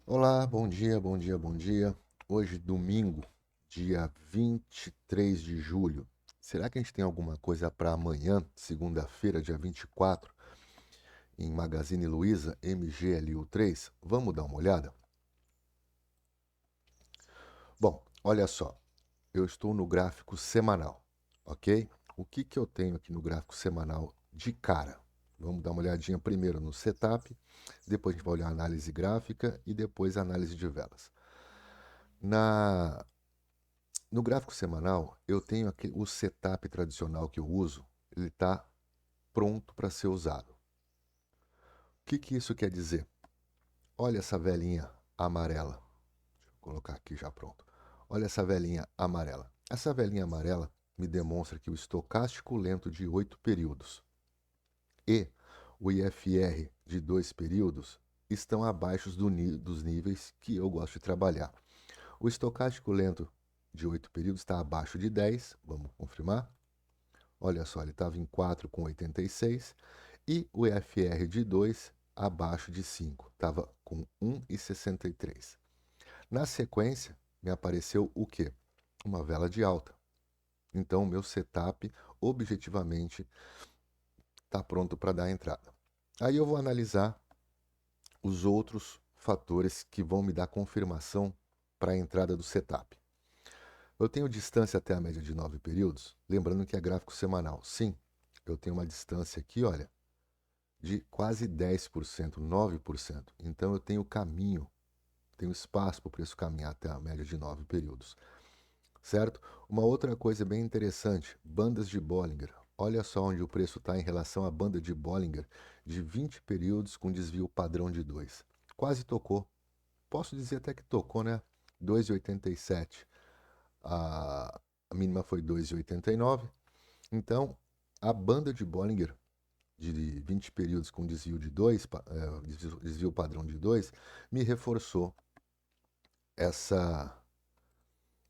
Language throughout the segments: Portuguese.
Olá, bom dia, bom dia, bom dia. Hoje, domingo, dia 23 de julho. Será que a gente tem alguma coisa para amanhã, segunda-feira, dia 24, em Magazine Luiza MGLU3? Vamos dar uma olhada? Bom, olha só, eu estou no gráfico semanal, ok? O que que eu tenho aqui no gráfico semanal de cara? Vamos dar uma olhadinha primeiro no setup, depois a gente vai olhar a análise gráfica e depois a análise de velas. Na No gráfico semanal, eu tenho aqui o setup tradicional que eu uso, ele está pronto para ser usado. O que que isso quer dizer? Olha essa velinha amarela. Deixa eu colocar aqui já pronto. Olha essa velinha amarela. Essa velinha amarela me demonstra que o estocástico lento de 8 períodos e o IFR de 2 períodos estão abaixo dos níveis que eu gosto de trabalhar. O estocástico lento de 8 períodos está abaixo de 10, vamos confirmar. Olha só, ele estava em 4,86 e o EFR de 2 abaixo de 5, estava com 1,63. Na sequência, me apareceu o quê? Uma vela de alta. Então, o meu setup, objetivamente, está pronto para dar a entrada. Aí eu vou analisar os outros fatores que vão me dar confirmação para a entrada do setup. Eu tenho distância até a média de 9 períodos, lembrando que é gráfico semanal. Sim, eu tenho uma distância aqui, olha, de quase 10%, 9%. Então eu tenho caminho, tenho espaço para o preço caminhar até a média de 9 períodos, certo? Uma outra coisa bem interessante, bandas de Bollinger. Olha só onde o preço está em relação à banda de Bollinger de 20 períodos com desvio padrão de 2. Quase tocou. Posso dizer até que tocou, né? 2,87. A mínima foi 2,89. Então, a banda de Bollinger de 20 períodos com desvio de 2, desvio padrão de 2, me reforçou essa,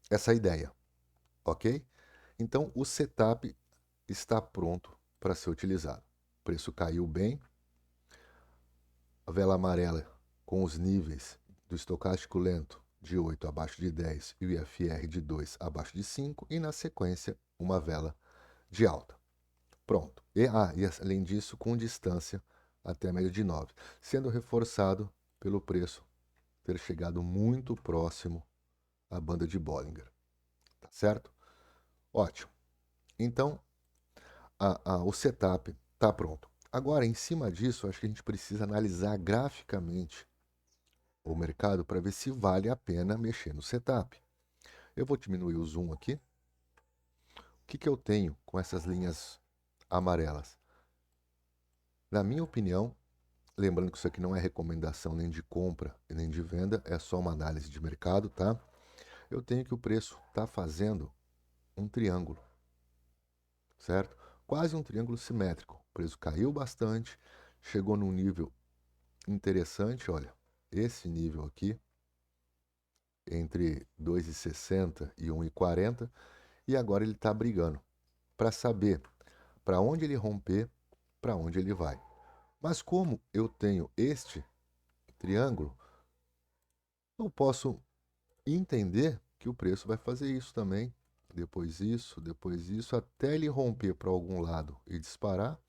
essa ideia, ok? Então, o setup está pronto para ser utilizado. O preço caiu bem, a vela amarela com os níveis do estocástico lento de 8 abaixo de 10 e o IFR de 2 abaixo de 5 e, na sequência, uma vela de alta. Pronto. E além disso, com distância até a média de 9, sendo reforçado pelo preço ter chegado muito próximo à banda de Bollinger. Tá certo? Ótimo. Então, o setup está pronto. Agora, em cima disso, acho que a gente precisa analisar graficamente o mercado para ver se vale a pena mexer no setup. Eu vou diminuir o zoom aqui. O que que eu tenho com essas linhas amarelas? Na minha opinião, lembrando que isso aqui não é recomendação nem de compra e nem de venda, é só uma análise de mercado, tá? Eu tenho que o preço está fazendo um triângulo, certo? Quase um triângulo simétrico. O preço caiu bastante, chegou num nível interessante, olha, esse nível aqui, entre 2,60 e 1,40, e agora ele está brigando para saber para onde ele romper, para onde ele vai. Mas como eu tenho este triângulo, eu posso entender que o preço vai fazer isso também, depois isso, até ele romper para algum lado e disparar,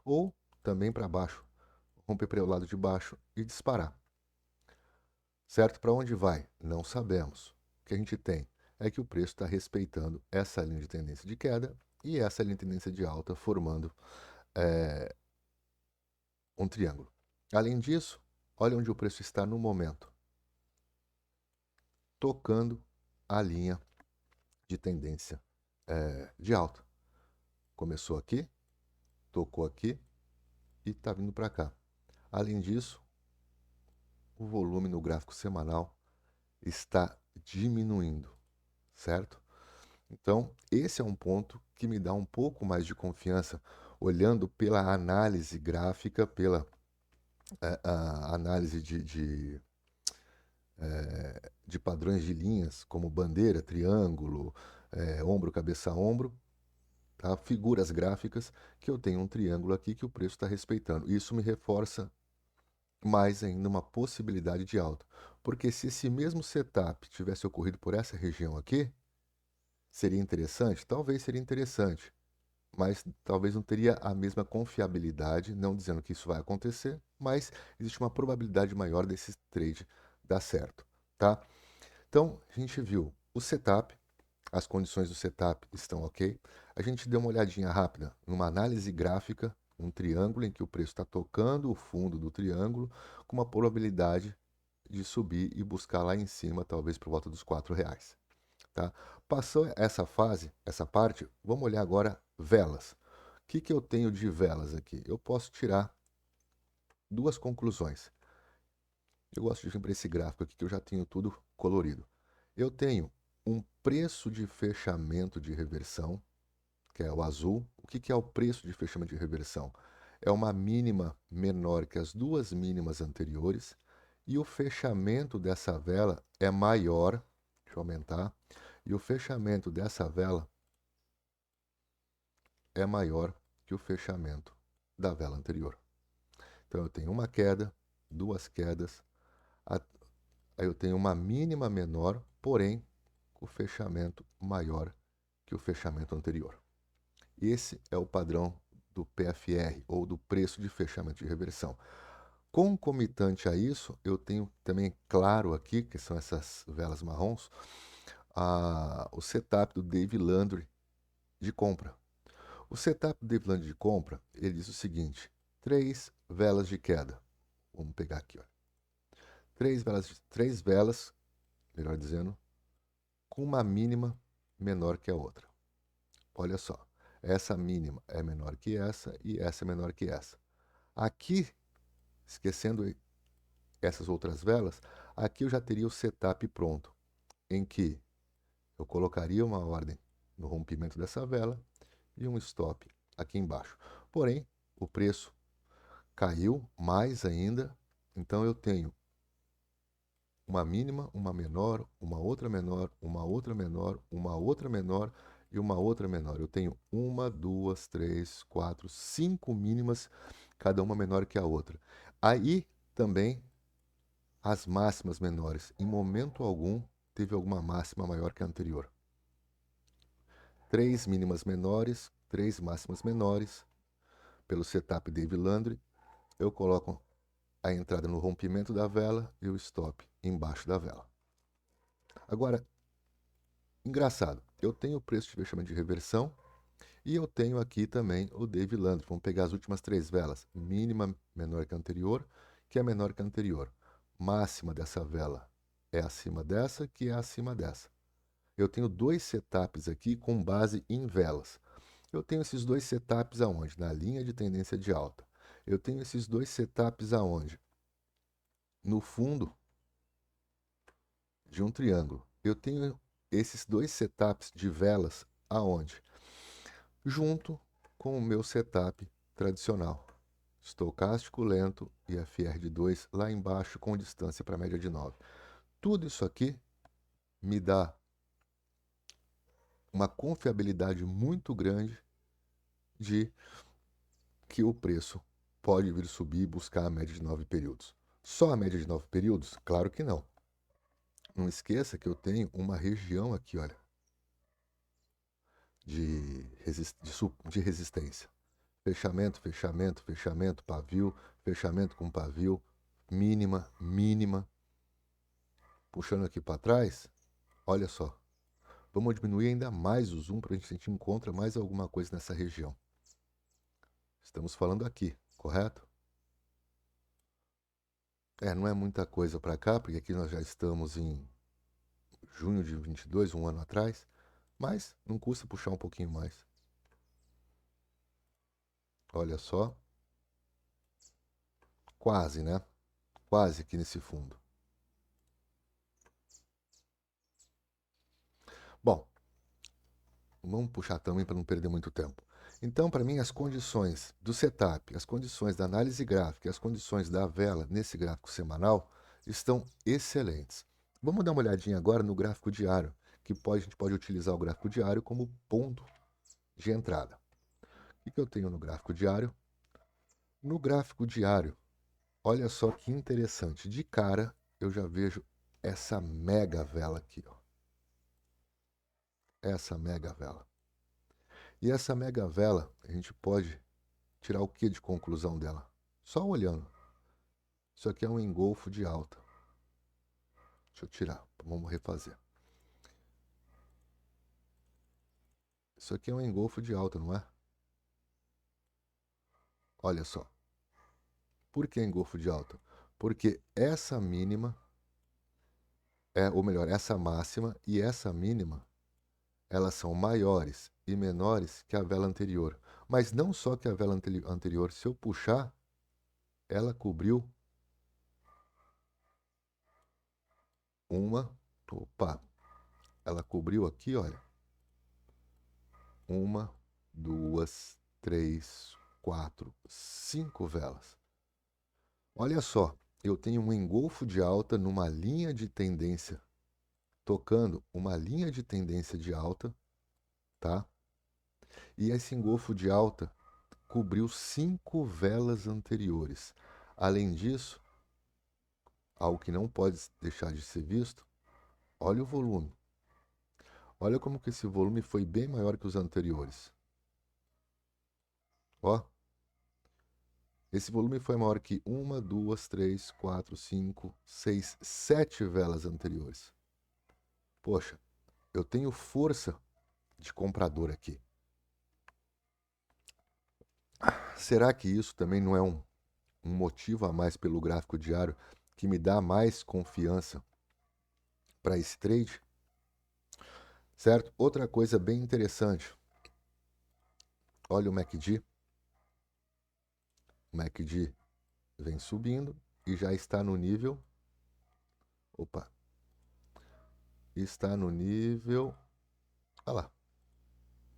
ou também para baixo, romper para o lado de baixo e disparar. Certo? Para onde vai? Não sabemos. O que a gente tem é que o preço está respeitando essa linha de tendência de queda e essa linha de tendência de alta, formando um triângulo. Além disso, olha onde o preço está no momento, tocando a linha de tendência de alta. Começou aqui, tocou aqui e está vindo para cá. Além disso, o volume no gráfico semanal está diminuindo, certo? Então, esse é um ponto que me dá um pouco mais de confiança, olhando pela análise gráfica, pela a análise de padrões de linhas, como bandeira, triângulo, ombro, cabeça, ombro, tá? Figuras gráficas, que eu tenho um triângulo aqui que o preço está respeitando. Isso me reforça mais ainda uma possibilidade de alta. Porque se esse mesmo setup tivesse ocorrido por essa região aqui, seria interessante? Talvez seria interessante, mas talvez não teria a mesma confiabilidade, não dizendo que isso vai acontecer, mas existe uma probabilidade maior desse trade dar certo, tá? Então, a gente viu o setup, as condições do setup estão ok. A gente deu uma olhadinha rápida numa análise gráfica, um triângulo em que o preço está tocando o fundo do triângulo com uma probabilidade de subir e buscar lá em cima, talvez por volta dos R$ 4, tá? Passou essa fase, essa parte, vamos olhar agora velas. O que eu tenho de velas aqui? Eu posso tirar duas conclusões. Eu gosto de vir para esse gráfico aqui que eu já tenho tudo colorido. Eu tenho um preço de fechamento de reversão, que é o azul. O que é o preço de fechamento de reversão? É uma mínima menor que as duas mínimas anteriores e o fechamento dessa vela é maior. Deixa eu aumentar. E o fechamento dessa vela é maior que o fechamento da vela anterior. Então eu tenho uma queda, duas quedas, aí eu tenho uma mínima menor, porém o fechamento maior que o fechamento anterior. Esse é o padrão do PFR, ou do preço de fechamento de reversão. Concomitante a isso, eu tenho também claro aqui, que são essas velas marrons, o setup do Dave Landry de compra. O setup do Dave Landry de compra, ele diz o seguinte: 3 velas de queda. Vamos pegar aqui, ó. 3 velas, melhor dizendo, com uma mínima menor que a outra. Olha só, essa mínima é menor que essa e essa é menor que essa. Aqui, esquecendo essas outras velas, aqui eu já teria o setup pronto, em que eu colocaria uma ordem no rompimento dessa vela e um stop aqui embaixo. Porém, o preço caiu mais ainda, então eu tenho uma mínima, uma menor, uma outra menor, uma outra menor, uma outra menor e uma outra menor. Eu tenho uma, duas, três, quatro, 5 mínimas, cada uma menor que a outra. Aí também as máximas menores. Em momento algum teve alguma máxima maior que a anterior. 3 mínimas menores, 3 máximas menores. Pelo setup Dave Landry, eu coloco a entrada no rompimento da vela e o stop embaixo da vela. Agora, engraçado, eu tenho o preço de fechamento de reversão e eu tenho aqui também o Dave Landry. Vamos pegar as últimas 3 velas. Mínima menor que a anterior, que é menor que a anterior. Máxima dessa vela é acima dessa, que é acima dessa. Eu tenho 2 setups aqui com base em velas. Eu tenho esses 2 setups aonde? Na linha de tendência de alta. Eu tenho esses 2 setups aonde? No fundo de um triângulo. Eu tenho esses 2 setups de velas aonde? Junto com o meu setup tradicional. Estocástico lento e FR de 2 lá embaixo com distância para a média de 9. Tudo isso aqui me dá uma confiabilidade muito grande de que o preço pode vir subir e buscar a média de 9 períodos. Só a média de 9 períodos? Claro que não. Não esqueça que eu tenho uma região aqui, olha, de resistência. Fechamento, fechamento, fechamento, pavio, fechamento com pavio, mínima, mínima. Puxando aqui para trás, olha só. Vamos diminuir ainda mais o zoom para a gente encontra mais alguma coisa nessa região. Estamos falando aqui, correto? Não é muita coisa para cá, porque aqui nós já estamos em junho de 22, um ano atrás, mas não custa puxar um pouquinho mais. Olha só. Quase, né? Quase aqui nesse fundo. Bom, vamos puxar também para não perder muito tempo. Então, para mim, as condições do setup, as condições da análise gráfica e as condições da vela nesse gráfico semanal estão excelentes. Vamos dar uma olhadinha agora no gráfico diário, que a gente pode utilizar o gráfico diário como ponto de entrada. O que eu tenho no gráfico diário? No gráfico diário, olha só que interessante. De cara, eu já vejo essa mega vela aqui, ó. Essa mega vela. E essa mega vela, a gente pode tirar o que de conclusão dela? Só olhando. Isso aqui é um engolfo de alta. Deixa eu tirar, vamos refazer. Isso aqui é um engolfo de alta, não é? Olha só. Por que engolfo de alta? Porque essa mínima, ou melhor, essa máxima e essa mínima, elas são maiores e menores que a vela anterior. Mas não só que a vela anterior, se eu puxar, ela cobriu opa, ela cobriu aqui, olha, 1, 2, 3, 4, 5 velas. Olha só, eu tenho um engolfo de alta numa linha de tendência, tocando uma linha de tendência de alta, tá? E esse engolfo de alta cobriu 5 velas anteriores. Além disso, algo que não pode deixar de ser visto, olha o volume. Olha como que esse volume foi bem maior que os anteriores. Ó, esse volume foi maior que 1, 2, 3, 4, 5, 6, 7 velas anteriores. Poxa, eu tenho força de comprador aqui. Será que isso também não é um motivo a mais pelo gráfico diário que me dá mais confiança para esse trade? Certo? Outra coisa bem interessante. Olha o MACD. O MACD vem subindo e já está no nível. Opa! Está no nível. Olha lá.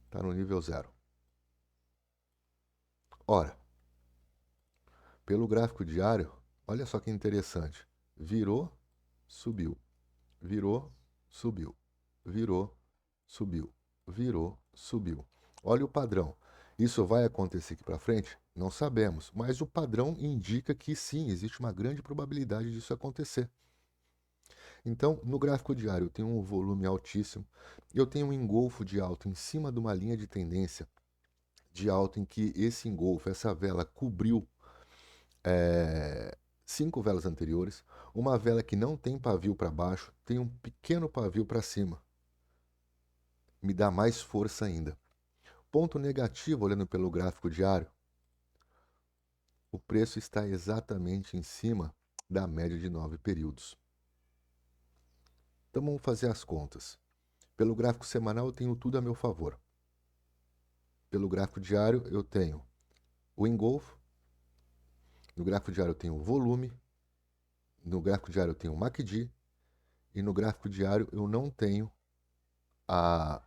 Está no nível 0. Ora, pelo gráfico diário, olha só que interessante. Virou, subiu. Virou, subiu. Virou, subiu. Virou, subiu. Olha o padrão. Isso vai acontecer aqui para frente? Não sabemos, mas o padrão indica que sim, existe uma grande probabilidade disso acontecer. Então, no gráfico diário, eu tenho um volume altíssimo, eu tenho um engolfo de alta em cima de uma linha de tendência de alta em que esse engolfo, essa vela cobriu 5 velas anteriores, uma vela que não tem pavio para baixo, tem um pequeno pavio para cima. Me dá mais força ainda. Ponto negativo, olhando pelo gráfico diário, o preço está exatamente em cima da média de 9 períodos. Então vamos fazer as contas. Pelo gráfico semanal eu tenho tudo a meu favor. Pelo gráfico diário eu tenho o engolfo, no gráfico diário eu tenho o volume, no gráfico diário eu tenho o MACD e no gráfico diário eu não tenho a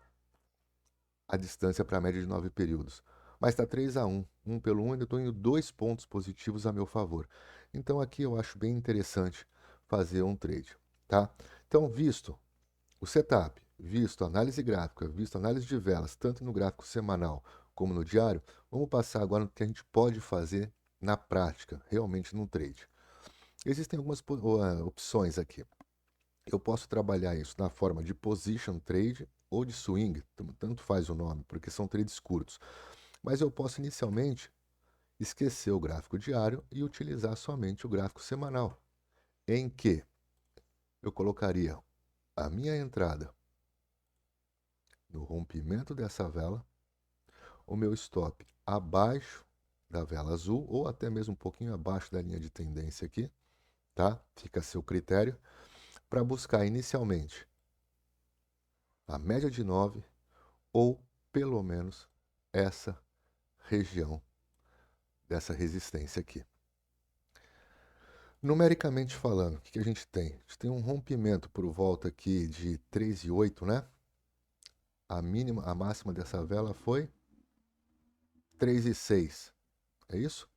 distância para a média de 9 períodos. Mas está 3-1. 1 pelo 1, ainda estou indo 2 pontos positivos a meu favor. Então aqui eu acho bem interessante fazer um trade. Tá? Então, visto o setup, visto a análise gráfica, visto a análise de velas, tanto no gráfico semanal como no diário, vamos passar agora no que a gente pode fazer na prática, realmente no trade. Existem algumas opções aqui. Eu posso trabalhar isso na forma de position trade ou de swing, tanto faz o nome, porque são trades curtos. Mas eu posso inicialmente esquecer o gráfico diário e utilizar somente o gráfico semanal, em que eu colocaria a minha entrada no rompimento dessa vela, o meu stop abaixo da vela azul ou até mesmo um pouquinho abaixo da linha de tendência aqui, tá? Fica a seu critério, para buscar inicialmente a média de 9 ou pelo menos essa região dessa resistência aqui. Numericamente falando, o que a gente tem? A gente tem um rompimento por volta aqui de 3,8, né? A mínima, a máxima dessa vela foi 3,6. É isso?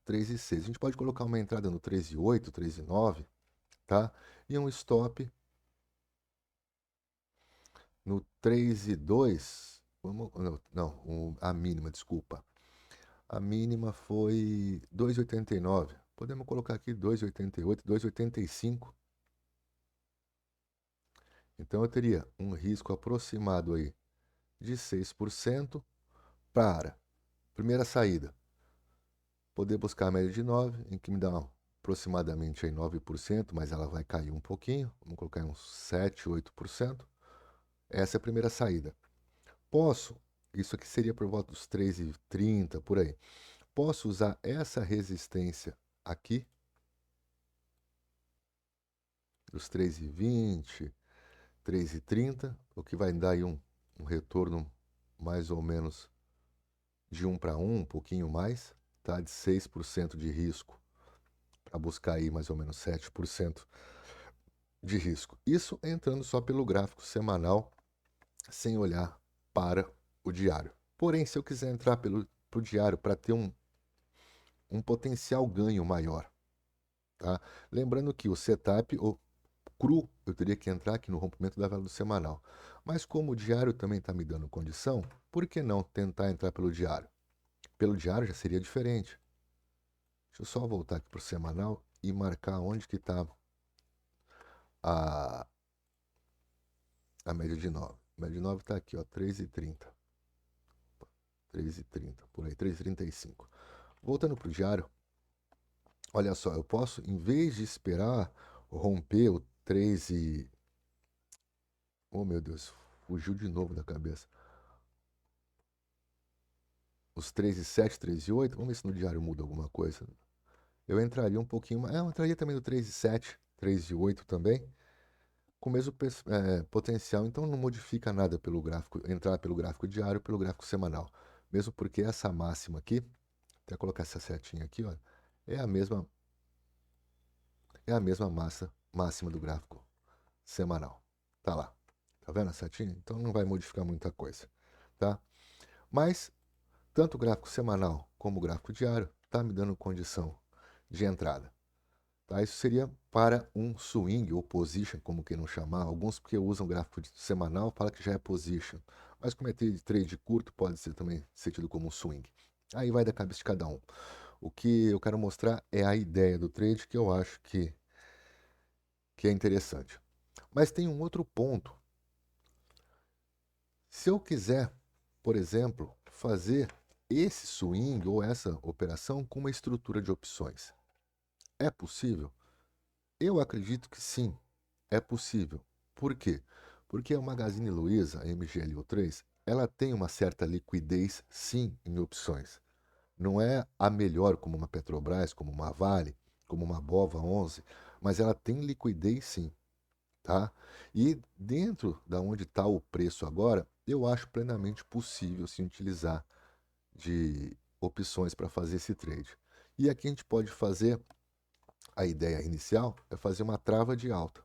3,6. A gente pode colocar uma entrada no 3,8, 3,9, tá? E um stop no 3,2. Vamos, não, a mínima, desculpa. A mínima foi 2,89. Podemos colocar aqui 2,88, 2,85. Então eu teria um risco aproximado aí de 6% para primeira saída, poder buscar a média de 9, em que me dá aproximadamente aí 9%, mas ela vai cair um pouquinho, vamos colocar uns 7, 8%. Essa é a primeira saída. Posso, isso aqui seria por volta dos 3,30 por aí. Posso usar essa resistência aqui, dos 3,20, 3,30, o que vai dar aí um retorno mais ou menos de 1 para 1, um pouquinho mais, tá? De 6% de risco, para buscar aí mais ou menos 7% de risco. Isso entrando só pelo gráfico semanal, sem olhar para o diário. Porém, se eu quiser entrar pelo diário para ter um potencial ganho maior, tá? Lembrando que o setup, o cru, eu teria que entrar aqui no rompimento da vela do semanal. Mas como o diário também está me dando condição, por que não tentar entrar pelo diário? Pelo diário já seria diferente. Deixa eu só voltar aqui para o semanal e marcar onde que está a, a média de 9. A média de 9 está aqui, ó, 3,30. 3,30, por aí, 3,35. Voltando para o diário, olha só, eu posso, em vez de esperar romper o 3 e... Oh, meu Deus, fugiu de novo da cabeça. Os 3,7, 3,8, vamos ver se no diário muda alguma coisa. Eu entraria um pouquinho mais, eu entraria também no 3,7, 3,8 também, com o mesmo potencial, então não modifica nada pelo gráfico, entrar pelo gráfico diário, pelo gráfico semanal. Mesmo porque essa máxima aqui, até colocar essa setinha aqui, ó, é a mesma máxima do gráfico semanal. Tá lá. Tá vendo a setinha? Então não vai modificar muita coisa, tá? Mas tanto o gráfico semanal como o gráfico diário tá me dando condição de entrada. Tá? Isso seria para um swing ou position, como queiram chamar. Alguns porque usam gráfico semanal falam que já é position. Mas como é trade curto, pode ser também ser tido como um swing. Aí vai da cabeça de cada um. O que eu quero mostrar é a ideia do trade que eu acho que é interessante. Mas tem um outro ponto. Se eu quiser, por exemplo, fazer esse swing ou essa operação com uma estrutura de opções, é possível? Eu acredito que sim, é possível. Por quê? Porque a Magazine Luiza, a MGLO3, ela tem uma certa liquidez, sim, em opções. Não é a melhor como uma Petrobras, como uma Vale, como uma Bova 11, mas ela tem liquidez, sim, tá? E dentro da onde está o preço agora, eu acho plenamente possível se utilizar de opções para fazer esse trade. E aqui a gente pode fazer, a ideia inicial é fazer uma trava de alta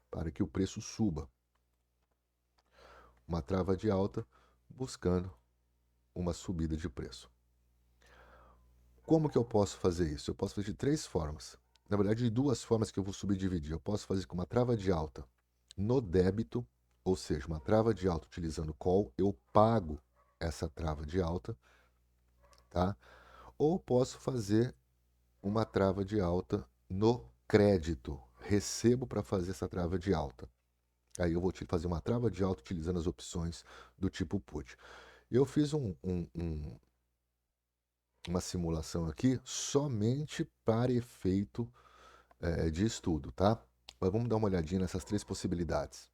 para que o preço suba. Uma trava de alta buscando uma subida de preço. Como que eu posso fazer isso? Eu posso fazer de três formas. Na verdade, de duas formas que eu vou subdividir. Eu posso fazer com uma trava de alta no débito, ou seja, uma trava de alta utilizando call, eu pago essa trava de alta, tá? Ou posso fazer uma trava de alta no crédito, recebo para fazer essa trava de alta. Aí eu vou fazer uma trava de alta utilizando as opções do tipo put. Eu fiz uma simulação aqui somente para efeito de estudo, tá? Mas vamos dar uma olhadinha nessas três possibilidades.